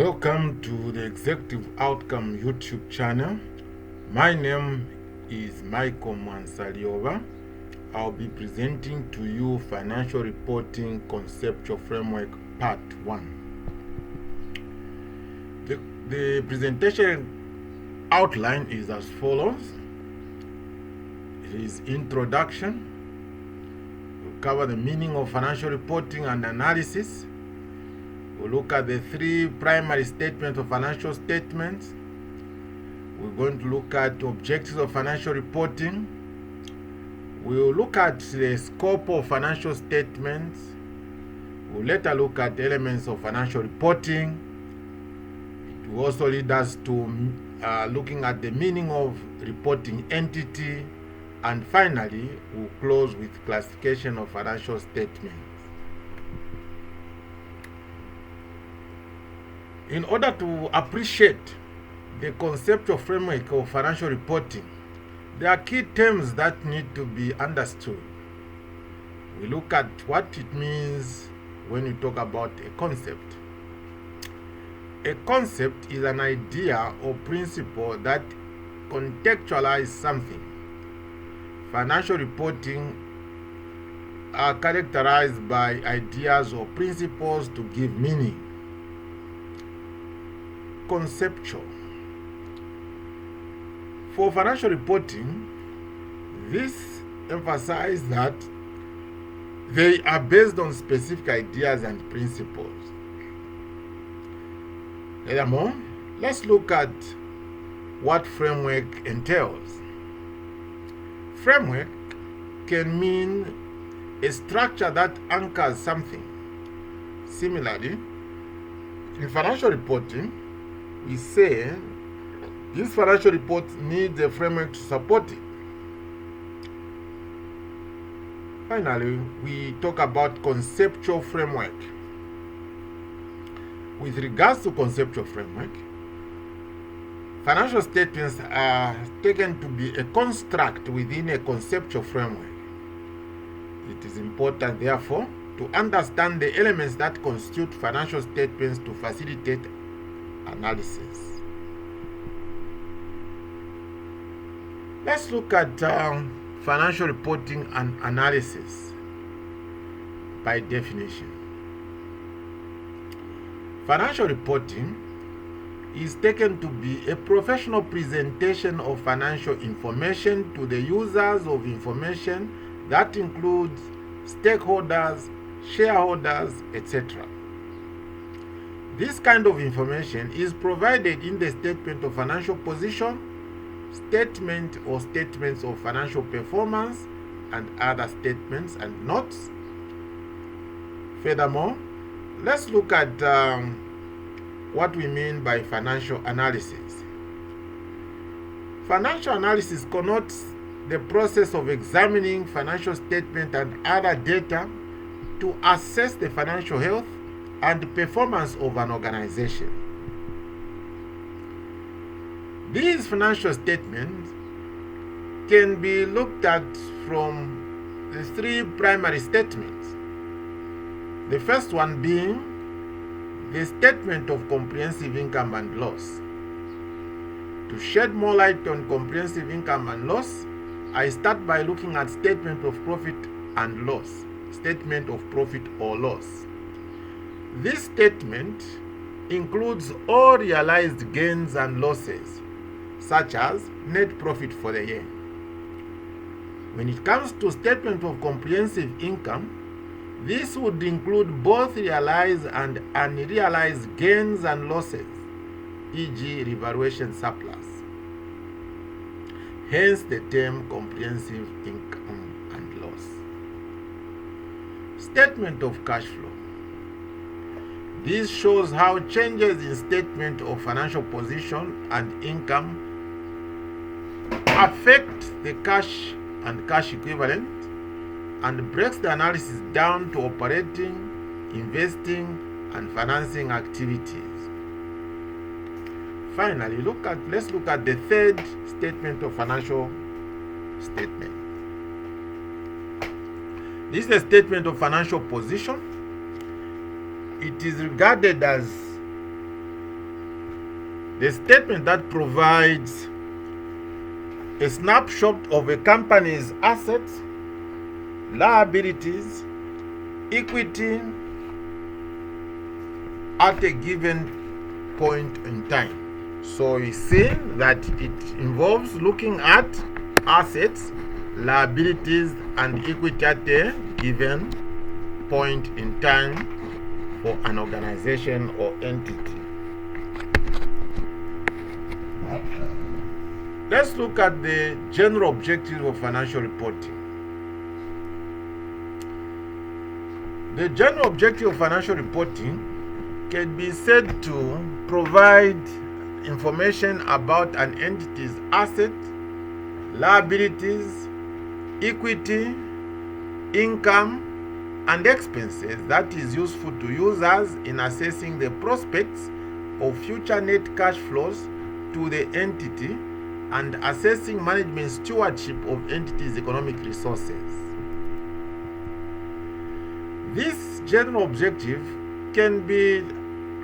Welcome to the Executive Outcome YouTube channel. My name is Michael Mansalioba. I'll be presenting to you Financial Reporting Conceptual Framework Part 1. The presentation outline is as follows. It is introduction. We'll cover the meaning of financial reporting and analysis. We'll look at the three primary statements of financial statements. We're going to look at the objectives of financial reporting. We'll look at the scope of financial statements. We'll later look at elements of financial reporting. It will also lead us to looking at the meaning of reporting entity. And finally, we'll close with classification of financial statements. In order to appreciate the conceptual framework of financial reporting, there are key terms that need to be understood. We look at what it means when we talk about a concept. A concept is an idea or principle that contextualizes something. Financial reporting are characterized by ideas or principles to give meaning. Conceptual. For financial reporting, this emphasizes that they are based on specific ideas and principles. Furthermore, let's look at what framework entails. Framework can mean a structure that anchors something. Similarly, in financial reporting, we say this financial report needs a framework to support it. Finally, we talk about conceptual framework. With regards to conceptual framework, financial statements are taken to be a construct within a conceptual framework. It is important, therefore, to understand the elements that constitute financial statements to facilitate analysis. Let's look at financial reporting and analysis by definition. Financial reporting is taken to be a professional presentation of financial information to the users of information that includes stakeholders, shareholders, etc. This kind of information is provided in the statement of financial position, statement or statements of financial performance, and other statements and notes. Furthermore, let's look at what we mean by financial analysis. Financial analysis connotes the process of examining financial statement and other data to assess the financial health and performance of an organization. These financial statements can be looked at from the three primary statements. The first one being the statement of comprehensive income and loss. To shed more light on comprehensive income and loss, I start by looking at statement of profit and loss, statement of profit or loss. This statement includes all realized gains and losses, such as net profit for the year. When it comes to statement of comprehensive income, this would include both realized and unrealized gains and losses, e.g. revaluation surplus. Hence the term comprehensive income and loss. Statement of cash flow. This shows how changes in statement of financial position and income affect the cash and cash equivalent and breaks the analysis down to operating, investing, and financing activities. Finally, let's look at the third statement of financial statement. This is a statement of financial position. It is regarded as the statement that provides a snapshot of a company's assets, liabilities, equity at a given point in time. So you see that it involves looking at assets, liabilities, and equity at a given point in time for an organization or entity. Let's look at the general objectives of financial reporting. The general objective of financial reporting can be said to provide information about an entity's assets, liabilities, equity, income, and expenses that is useful to users in assessing the prospects of future net cash flows to the entity and assessing management stewardship of entities' economic resources. This general objective can be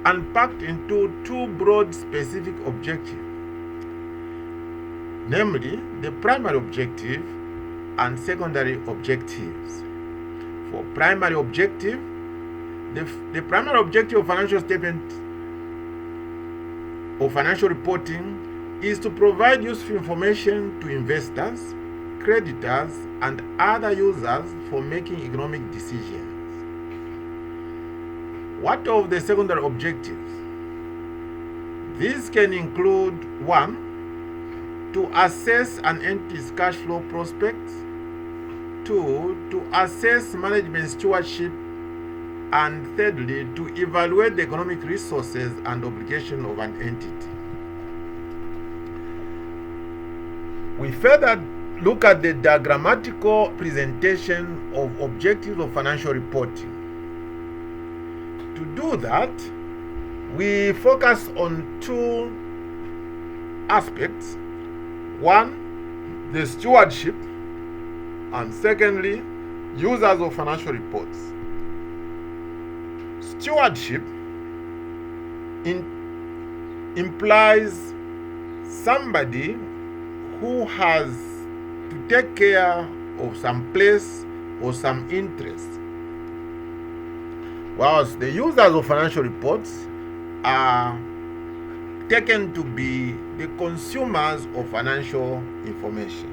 unpacked into two broad specific objectives, namely the primary objective and secondary objectives. For primary objective, the primary objective of financial statement or financial reporting is to provide useful information to investors, creditors, and other users for making economic decisions. What of the secondary objectives? These can include 1. To assess an entity's cash flow prospects, 2. To assess management stewardship, and thirdly, to evaluate the economic resources and obligation of an entity. We further look at the diagrammatical presentation of objectives of financial reporting. To do that, we focus on two aspects. 1, the stewardship, and secondly, users of financial reports. Stewardship implies somebody who has to take care of some place or some interest, whilst the users of financial reports are taken to be the consumers of financial information.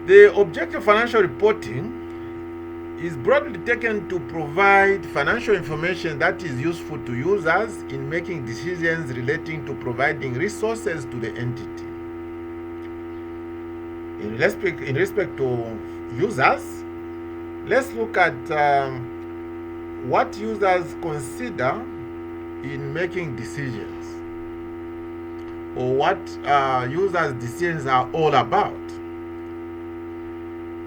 The objective of financial reporting is broadly taken to provide financial information that is useful to users in making decisions relating to providing resources to the entity. In respect to users, let's look at what users consider in making decisions, or what users' decisions are all about.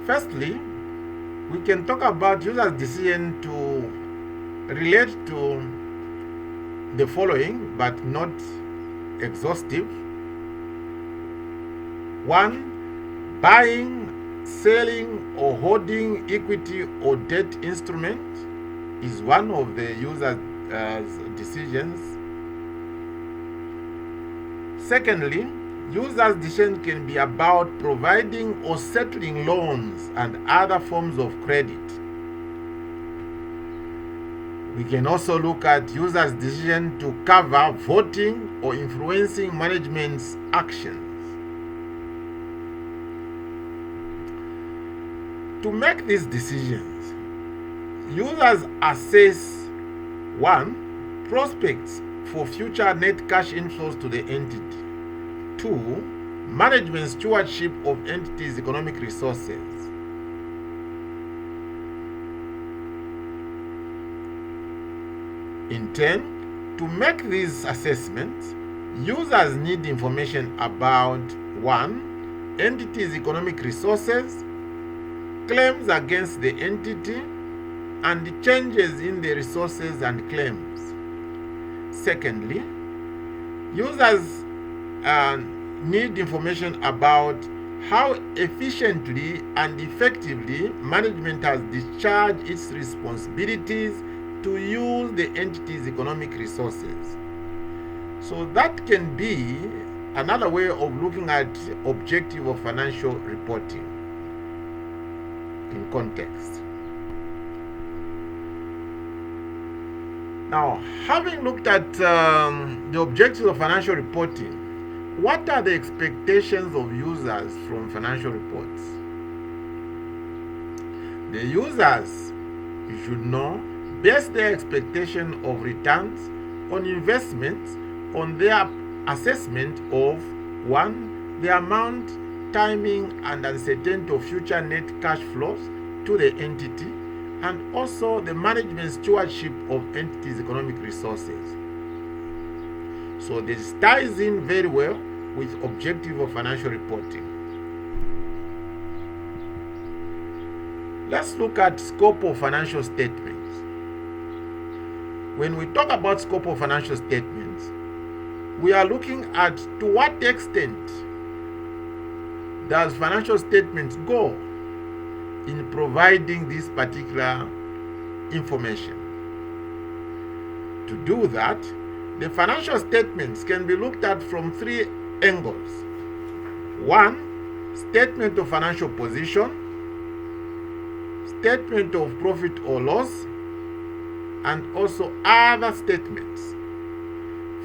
Firstly, we can talk about users' decision to relate to the following, but not exhaustive. 1, buying, selling, or holding equity or debt instrument is one of the users' decisions. Secondly, users' decision can be about providing or settling loans and other forms of credit. We can also look at users' decision to cover voting or influencing management's actions. To make these decisions, users assess 1, prospects for future net cash inflows to the entity. 2, management stewardship of entities' economic resources. In turn, to make these assessments, users need information about 1, entities' economic resources, claims against the entity, and changes in the resources and claims. Secondly, users need information about how efficiently and effectively management has discharged its responsibilities to use the entity's economic resources. So that can be another way of looking at objective of financial reporting in context. Now, having looked at the objectives of financial reporting, what are the expectations of users from financial reports? The users, you should know, base their expectation of returns on investments on their assessment of 1. The amount, timing, and uncertainty of future net cash flows to the entity, and also the management stewardship of entities' economic resources. So this ties in very well with objective of financial reporting. Let's look at scope of financial statements. When we talk about scope of financial statements, we are looking at to what extent does financial statements go in providing this particular information. To do that, the financial statements can be looked at from 3 angles. 1, statement of financial position, statement of profit or loss, and also other statements.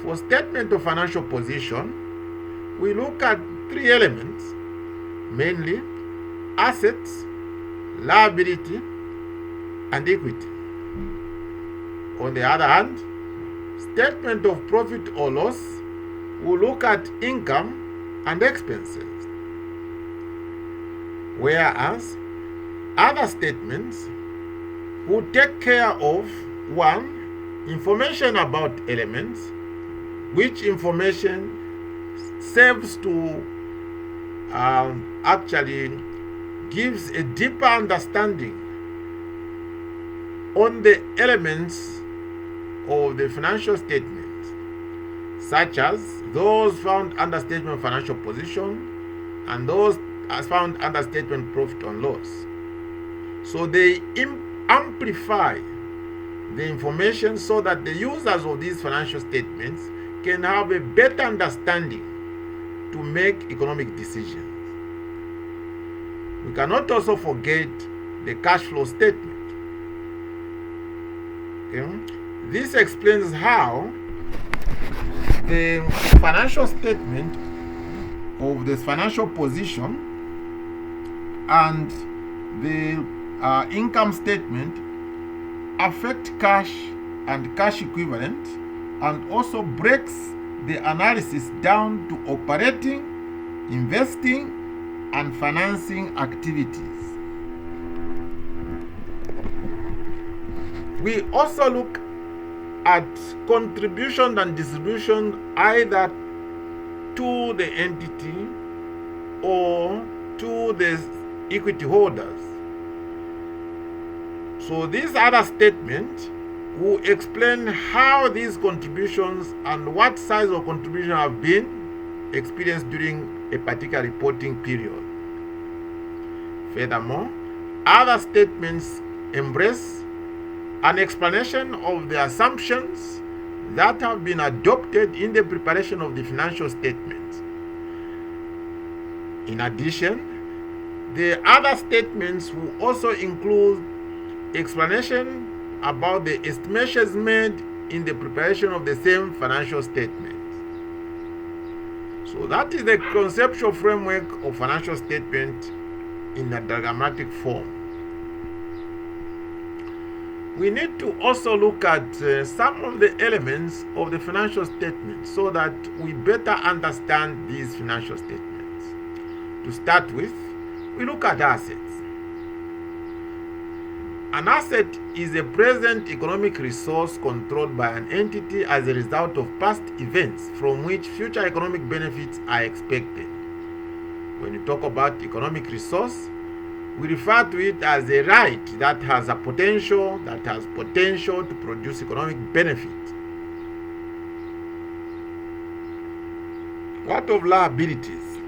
For statement of financial position, we look at 3 elements, mainly assets, liability, and equity. On the other hand, statement of profit or loss will look at income and expenses, whereas other statements will take care of 1, information about elements, which information serves to actually gives a deeper understanding on the elements of the financial statements, such as those found under statement of financial position and those as found under statement of profit and loss. So they amplify the information so that the users of these financial statements can have a better understanding to make economic decisions. We cannot also forget the cash flow statement. Okay? This explains how the financial statement of this financial position and the income statement affect cash and cash equivalent, and also breaks the analysis down to operating, investing, and financing activities. We also look at contribution and distribution either to the entity or to the equity holders. So this other statement will explain how these contributions and what size of contribution have been experienced during a particular reporting period. Furthermore, other statements embrace an explanation of the assumptions that have been adopted in the preparation of the financial statements. In addition, the other statements will also include explanation about the estimations made in the preparation of the same financial statements. So that is the conceptual framework of financial statement in a diagrammatic form. We need to also look at some of the elements of the financial statement so that we better understand these financial statements. To start with, we look at assets. An asset is a present economic resource controlled by an entity as a result of past events from which future economic benefits are expected. When you talk about economic resource, we refer to it as a right that has potential to produce economic benefit. What of liabilities?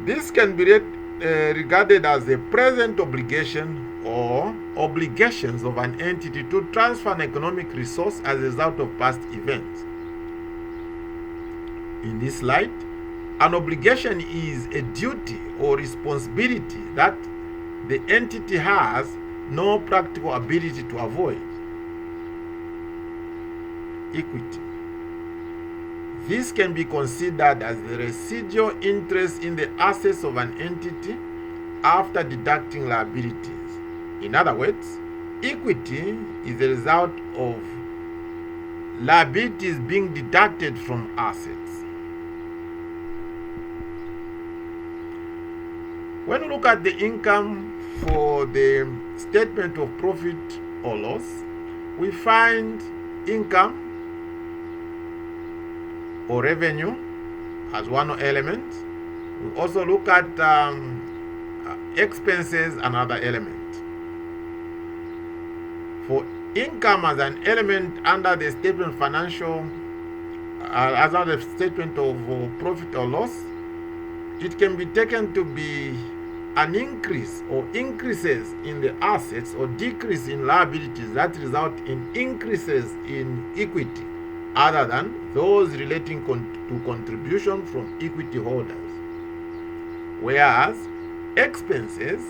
This can be regarded as a present obligation or obligations of an entity to transfer an economic resource as a result of past events. In this light, an obligation is a duty or responsibility that the entity has no practical ability to avoid. Equity. This can be considered as the residual interest in the assets of an entity after deducting liabilities. In other words, equity is the result of liabilities being deducted from assets. When we look at the income for the statement of profit or loss, we find income or revenue as one element. We also look at expenses, another element. For income as an element under the statement financial, as under the statement of profit or loss, it can be taken to be an increase or increases in the assets or decrease in liabilities that result in increases in equity other than those relating to contribution from equity holders. Whereas expenses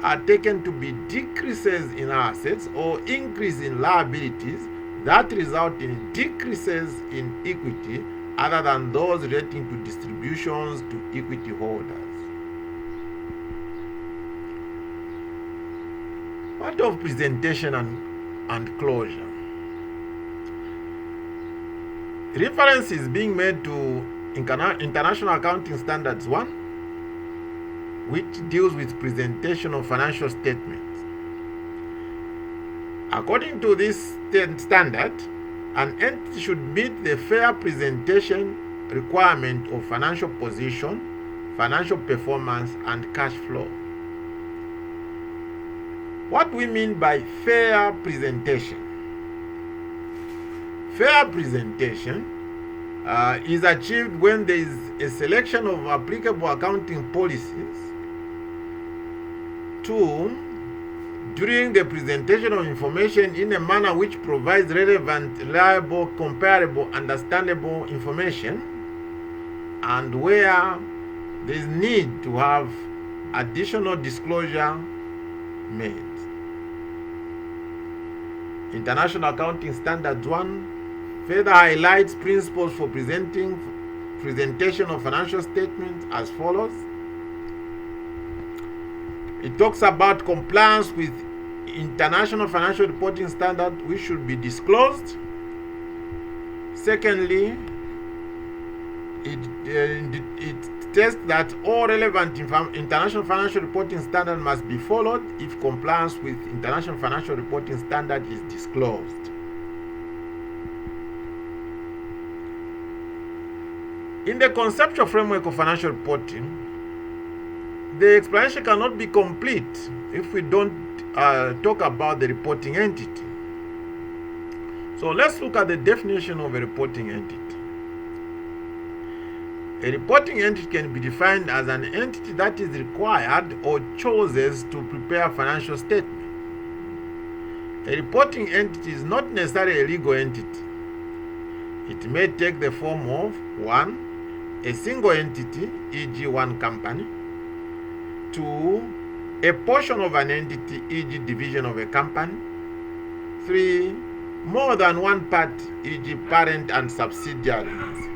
are taken to be decreases in assets or increase in liabilities that result in decreases in equity other than those relating to distributions to equity holders. What of presentation and closure? Reference is being made to International Accounting Standards 1, which deals with presentation of financial statements. According to this standard, an entity should meet the fair presentation requirement of financial position, financial performance, and cash flow. What do we mean by fair presentation? Fair presentation is achieved when there is a selection of applicable accounting policies. 2, during the presentation of information in a manner which provides relevant, reliable, comparable, understandable information, and where there is need to have additional disclosure made. International Accounting Standards 1 further highlights principles for presentation of financial statements as follows. It talks about compliance with international financial reporting standard which should be disclosed. Secondly, it states that all relevant international financial reporting standard must be followed if compliance with international financial reporting standard is disclosed. In the conceptual framework of financial reporting, the explanation cannot be complete if we don't talk about the reporting entity. So let's look at the definition of a reporting entity. A reporting entity can be defined as an entity that is required or chooses to prepare financial statements. A reporting entity is not necessarily a legal entity. It may take the form of 1. A single entity, e.g. one company. 2. A portion of an entity, e.g. division of a company. 3. More than one part, e.g. parent and subsidiaries.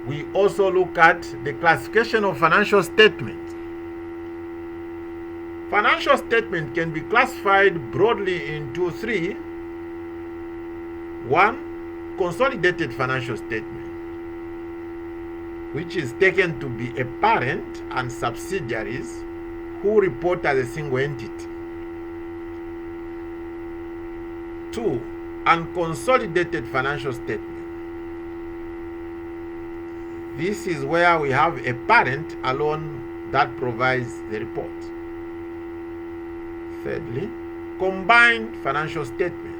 We also look at the classification of financial statements. Financial statement can be classified broadly into 3. 1. Consolidated financial statement, which is taken to be a parent and subsidiaries who report as a single entity. 2. Unconsolidated financial statement. This is where we have a parent alone that provides the report. Thirdly, combined financial statement.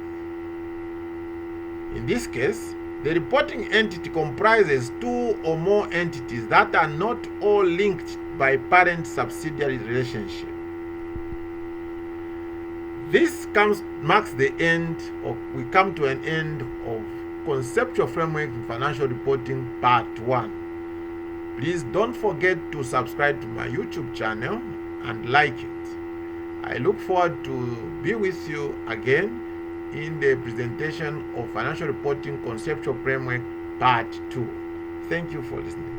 In this case, the reporting entity comprises 2 or more entities that are not all linked by parent-subsidiary relationship. This marks the end, or we come to an end of Conceptual Framework in Financial Reporting Part 1. Please don't forget to subscribe to my YouTube channel and like it. I look forward to be with you again in the presentation of Financial Reporting Conceptual Framework Part 2. Thank you for listening.